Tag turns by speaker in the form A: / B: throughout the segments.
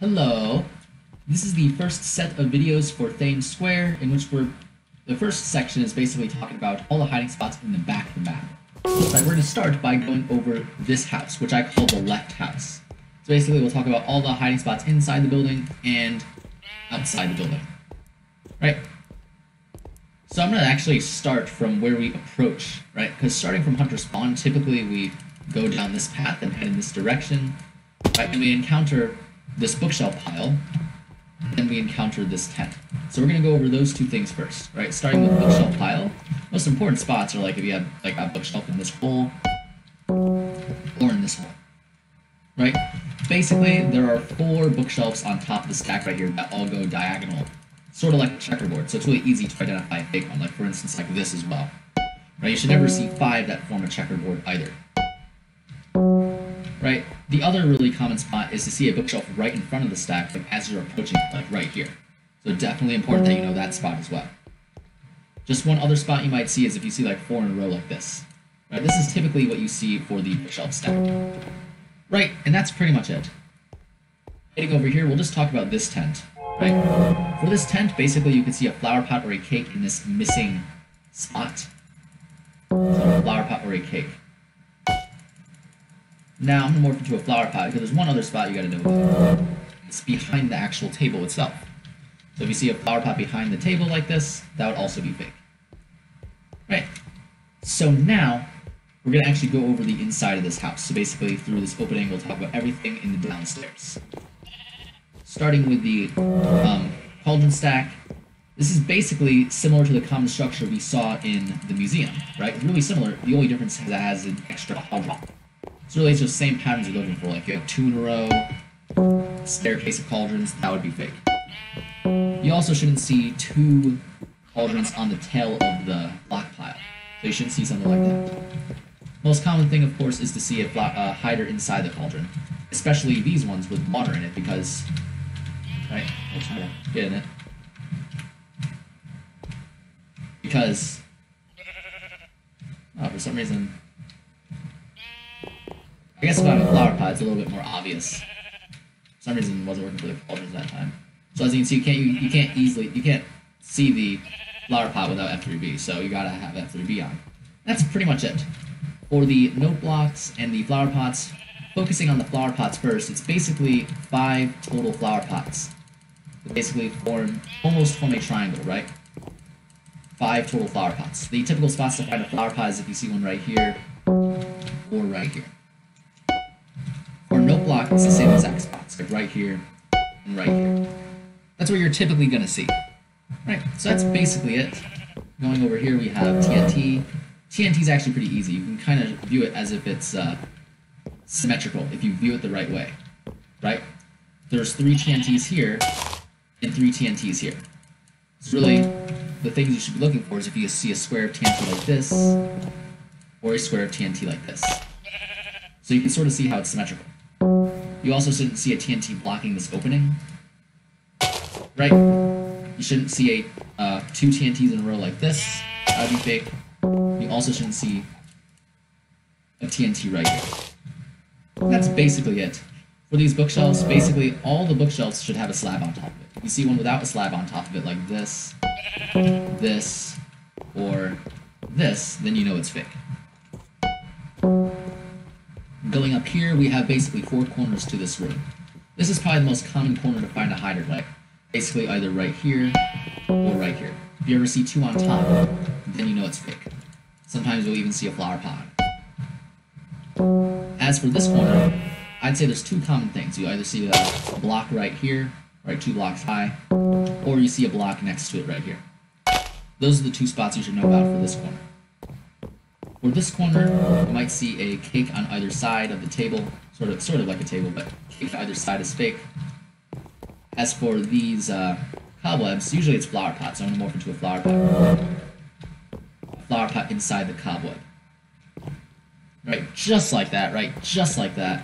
A: Hello. This is the first set of videos for Thames Square, in which the first section is basically talking about all the hiding spots in the back of the map. Right, we're going to start by going over this house, which I call the left house. So basically we'll talk about all the hiding spots inside the building and outside the building. Right? So I'm going to actually start from where we approach, right? Because starting from Hunter Spawn, typically we go down this path and head in this direction, right? And we encounter this bookshelf pile, and we encounter this tent. So we're going to go over those two things first, right? Starting with the bookshelf pile. Most important spots are like if you have like a bookshelf in this hole or in this hole, right? Basically, there are 4 bookshelves on top of the stack right here that all go diagonal, sort of like a checkerboard. So it's really easy to identify a fake one, like for instance like this as well, right? You should never see 5 that form a checkerboard either. Right? The other really common spot is to see a bookshelf right in front of the stack, like as you're approaching it, like right here. So definitely important that you know that spot as well. Just one other spot you might see is if you see like 4 in a row like this. Right? This is typically what you see for the bookshelf stack. Right, and that's pretty much it. Heading over here, we'll just talk about this tent. Right? For this tent, basically you can see a flower pot or a cake in this missing spot. So a flower pot or a cake. Now I'm going to morph into a flower pot because there's one other spot you got to know about. It's behind the actual table itself. So if you see a flower pot behind the table like this, that would also be fake. Right. So now we're going to actually go over the inside of this house. So basically through this opening we'll talk about everything in the downstairs. Starting with the cauldron stack. This is basically similar to the common structure we saw in the museum. Right? It's really similar. The only difference is that it has an extra cauldron. So really it's just the same patterns you're looking for, like you have 2 in a row, staircase of cauldrons, that would be fake. You also shouldn't see 2 cauldrons on the tail of the block pile, so you shouldn't see something like that. Most common thing, of course, is to see a hider inside the cauldron, especially these ones with water in it, because, right, I'll try to get in it, because, for some reason, I guess if I have a flower pot, it's a little bit more obvious. For some reason, it wasn't working for the cauldrons that time. So as you can see, you can't see the flower pot without F3B, so you gotta have F3B on. That's pretty much it. For the note blocks and the flower pots, focusing on the flower pots first, it's basically 5 total flower pots. They basically almost form a triangle, right? 5 total flower pots. The typical spots to find a flower pot is if you see one right here or right here. For note block, it's the same exact spots, like right here and right here. That's what you're typically going to see. Right, so that's basically it. Going over here, we have TNT. TNT is actually pretty easy. You can kind of view it as if it's symmetrical, if you view it the right way. Right? There's 3 TNTs here and 3 TNTs here. So really, the things you should be looking for is if you see a square of TNT like this, or a square of TNT like this. So you can sort of see how it's symmetrical. You also shouldn't see a TNT blocking this opening, right? You shouldn't see a 2 TNTs in a row like this. That would be fake. You also shouldn't see a TNT right here. That's basically it. For these bookshelves, basically all the bookshelves should have a slab on top of it. If you see one without a slab on top of it, like this, this, or this, then you know it's fake. Going up here, we have basically 4 corners to this room. This is probably the most common corner to find a hider, like basically either right here or right here. If you ever see 2 on top, then you know it's fake. Sometimes you'll even see a flower pot. As for this corner, I'd say there's 2 common things. You either see a block right here, right 2 blocks high, or you see a block next to it right here. Those are the 2 spots you should know about for this corner. For this corner, you might see a cake on either side of the table, sort of like a table, but cake on either side is fake. As for these cobwebs, usually it's flower pots, so I'm going to morph into a flower pot. A flower pot inside the cobweb. Right, just like that, right, just like that.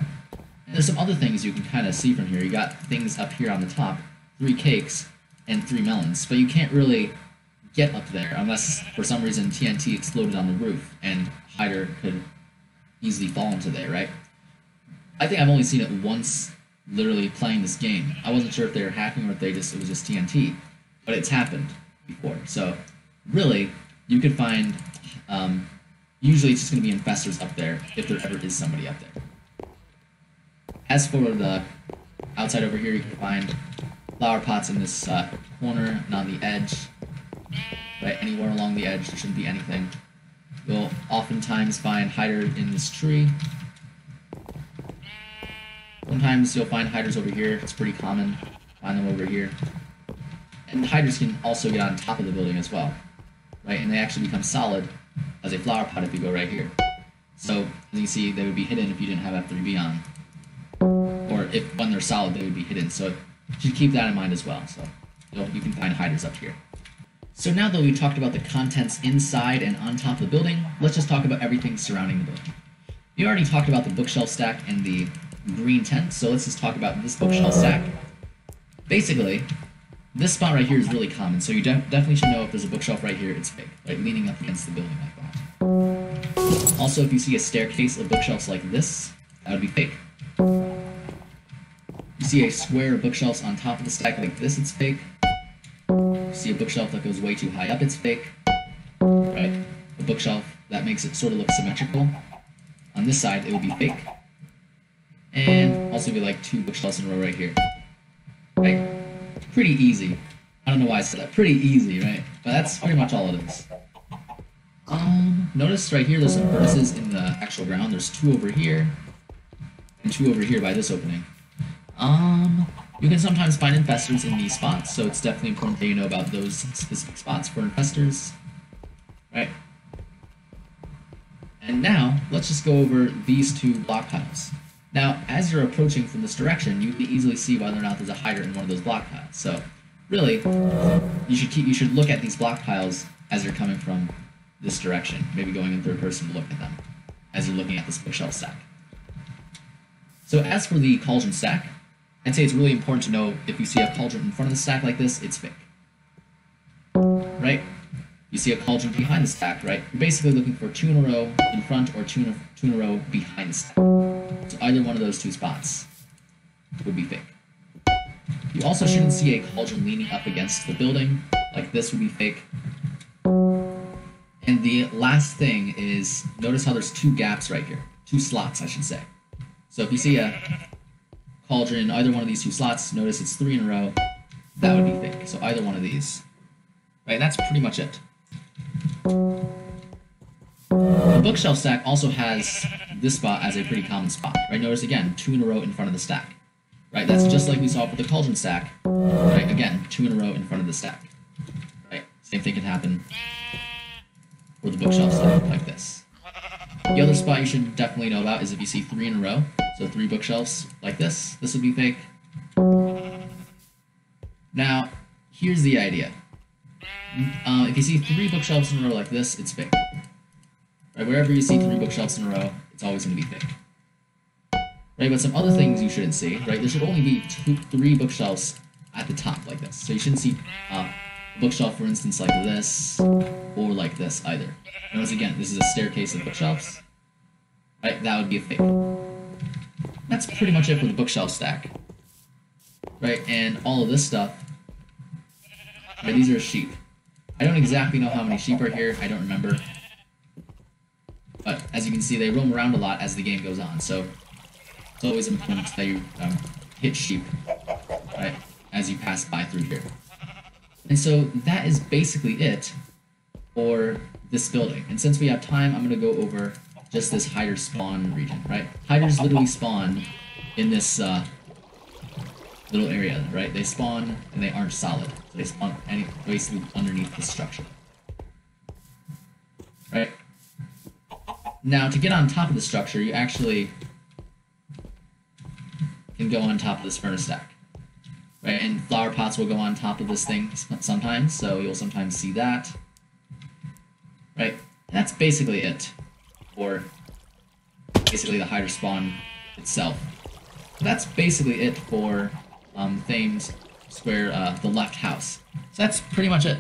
A: And there's some other things you can kind of see from here. You got things up here on the top, 3 cakes and 3 melons, but you can't really get up there unless for some reason TNT exploded on the roof and hider could easily fall into there, right? I think I've only seen it once literally playing this game. I wasn't sure if they were hacking or if it was just TNT, but it's happened before. So really, you could find, usually it's just going to be infestors up there if there ever is somebody up there. As for the outside over here, you can find flower pots in this corner and on the edge. Right, anywhere along the edge, there shouldn't be anything. You'll oftentimes find hider in this tree. Sometimes you'll find hiders over here. It's pretty common. Find them over here. And hiders can also get on top of the building as well. Right, and they actually become solid as a flower pot if you go right here. So, as you can see, they would be hidden if you didn't have F3B on. Or if when they're solid, they would be hidden. So, you should keep that in mind as well. So, you can find hiders up here. So now that we've talked about the contents inside and on top of the building, let's just talk about everything surrounding the building. We already talked about the bookshelf stack and the green tent, so let's just talk about this bookshelf stack. Basically, this spot right here is really common, so you definitely should know if there's a bookshelf right here, it's fake, like leaning up against the building like that. Also, if you see a staircase of bookshelves like this, that would be fake. You see a square of bookshelves on top of the stack like this, it's fake. You see a bookshelf that goes way too high up, it's fake. Right? A bookshelf that makes it sort of look symmetrical. On this side, it would be fake. And also be like 2 bookshelves in a row right here. Right? Pretty easy. I don't know why I said that. Pretty easy, right? But that's pretty much all it is. Notice right here there's some furnaces in the actual ground. There's 2 over here, and 2 over here by this opening. You can sometimes find infestors in these spots, so it's definitely important that you know about those specific spots for infestors. Right? And now, let's just go over these 2 block piles. Now, as you're approaching from this direction, you can easily see whether or not there's a hider in one of those block piles. So, really, you should look at these block piles as you're coming from this direction. Maybe going in third person to look at them as you're looking at this bookshelf stack. So, as for the cauldron stack, I'd say it's really important to know if you see a cauldron in front of the stack like this, it's fake. Right? You see a cauldron behind the stack, right? You're basically looking for 2 in a row in front or 2 in a row behind the stack. So either one of those 2 spots would be fake. You also shouldn't see a cauldron leaning up against the building, like this would be fake. And the last thing is, notice how there's 2 gaps right here. 2 slots, I should say. So if you see a cauldron in either one of these 2 slots, notice it's 3 in a row, that would be fake. So either one of these. Right, that's pretty much it. The bookshelf stack also has this spot as a pretty common spot. Right, notice again, 2 in a row in front of the stack. Right, that's just like we saw for the cauldron stack. Right, again, 2 in a row in front of the stack. Right, same thing can happen for the bookshelf stack like this. The other spot you should definitely know about is if you see 3 in a row, so 3 bookshelves like this would be fake. Now, here's the idea. If you see 3 bookshelves in a row like this, it's fake. Right, wherever you see 3 bookshelves in a row, it's always going to be fake. Right, but some other things you shouldn't see, right, there should only be 3 bookshelves at the top like this. So you shouldn't see a bookshelf, for instance, like this, or like this either. Notice again, this is a staircase of bookshelves. Right, that would be a fake. That's pretty much it for the bookshelf stack. Right, and all of this stuff, right, these are sheep. I don't exactly know how many sheep are here, I don't remember. But as you can see, they roam around a lot as the game goes on, so it's always important that you hit sheep, right, as you pass by through here. And so that is basically it for this building. And since we have time, I'm going to go over just this hider spawn region, right? Hiders literally spawn in this little area, right? They spawn and they aren't solid. So they spawn basically underneath the structure. Right? Now, to get on top of the structure, you actually can go on top of this furnace stack. Right? And flower pots will go on top of this thing sometimes, so you'll sometimes see that. Right? And that's basically it for basically the hider spawn itself. So that's basically it for Thames Square, the left house. So that's pretty much it.